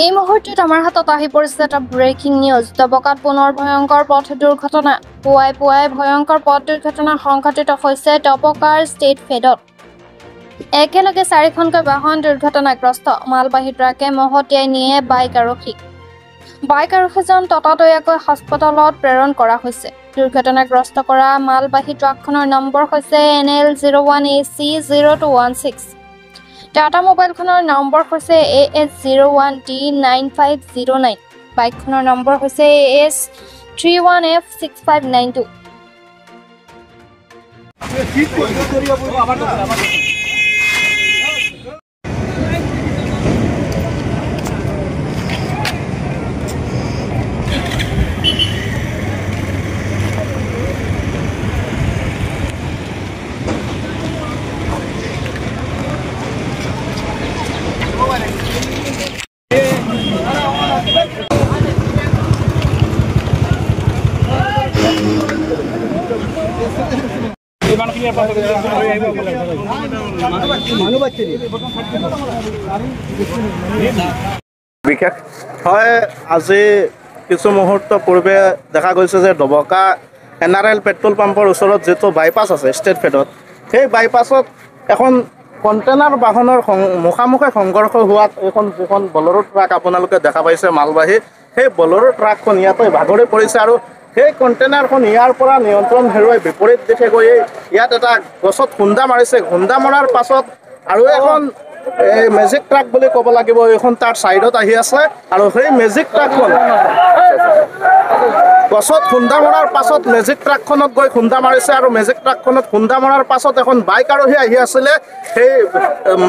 এই মুহূৰ্তত আমাৰ হাতত আহি পৰিছে এটা ব্ৰেকিং নিউজ। দবকাত পুনৰ ভয়ংকৰ পথ দুৰ্ঘটনা। পুৱাই পুৱাই ভয়ংকৰ পথ দুৰ্ঘটনা সংঘটিত হৈছে দবকাৰ ষ্টেট ফেডত। একেলগে 4খনকৈ বাহন দুৰ্ঘটনাগ্ৰস্ত। মালবাহী ট্ৰাকে মহতিয়াই নিয়ে বাইক আৰক্ষীক। বাইক আৰক্ষীজন ততাতৈয়াকৈ হাস্পতালত প্ৰেৰণ কৰা হৈছে। দুৰ্ঘটনাগ্ৰস্ত কৰা মালবাহী ট্ৰাকখনৰ নম্বৰ হৈছে NL01AC0216। টাটা মোবাইলখনৰ নম্বৰ হৈছে AS01D9509। বাইকখনৰ নম্বৰ হৈছে AS31F6592। বিশেষ হয় আজি কিছু মুহূৰ্ত পূৰ্বে দেখা গৈছে যে দবকা NRL পেট্ৰল পাম্পৰ ওচৰত যিটো বাইপাছ আছে ষ্টেট ফেডত, সেই বাইপাছত এখন কণ্টেইনাৰ বাহনৰ মুখামুখি সংঘৰ্ষ হোৱাত যিখন বলেৰো ট্ৰাক আপোনালোকে দেখা পাইছে মালবাহী, সেই বলেৰো ট্ৰাকখন ইয়াতে ভাগৰি পৰিছে আৰু সেই কণ্টেইনাৰখন ইয়াৰ পৰা নিয়ন্ত্ৰণ হেৰুৱাই বিপৰীত দিশে গৈ ইয়াত এটা গছত খুন্দা মাৰিছে। খুন্দা মৰাৰ পাছত আৰু এখন মেজিক ট্ৰাক বুলি ক'ব লাগিব, এইখন তাৰ ছাইডত আহি আছে আৰু সেই মেজিক ট্ৰাকখন গছত খুন্দা মৰাৰ পাছত মেজিক ট্ৰাকখনত গৈ খুন্দা মাৰিছে আৰু মেজিক ট্ৰাকখনত খুন্দা মৰাৰ পাছত এখন বাইক আৰোহী আহি আছিলে। সেই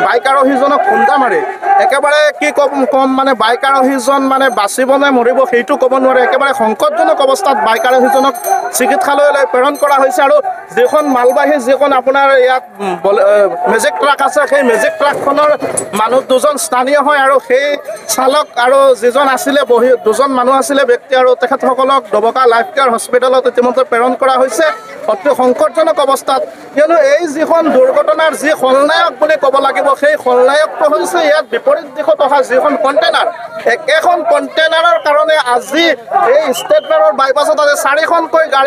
বাইক আৰোহীজনক খুন্দা মাৰি একেবাৰে কি কম মানে বাইক আৰোহীজন মানে বাচিব নে মৰিব সেইটো ক'ব নোৱাৰে। একেবাৰে সংকটজনক অৱস্থাত বাইক আৰোহীজনক চিকিৎসালয়লৈ প্ৰেৰণ কৰা হৈছে আৰু যিখন মালবাহী যিখন আপোনাৰ ইয়াত মেজিক ট্ৰাক আছে, সেই মেজিক ট্ৰাকখনৰ মানুহ দুজন স্থানীয় হয় আৰু সেই চালক আৰু যিজন আছিলে দুজন মানুহ আছিলে ব্যক্তি আৰু তেখেতসকলক দবকা লাইফ কেয়াৰ হস্পিটেলত ইতিমধ্যে প্ৰেৰণ কৰা হৈছে অতি সংকটজনক অৱস্থাত। কিয়নো এই যিখন দুৰ্ঘটনাৰ যি খলনায়ক বুলি ক'ব লাগিব, সেই খলনায়কটো হৈছে ইয়াত বিপৰীত দিশত অহা যিখন কণ্টেইনাৰ। একেখন কণ্টেইনাৰৰ কাৰণে আজি এই ষ্টেট বেংকৰ বাইপাছত আজি 4খনকৈ গাড়ী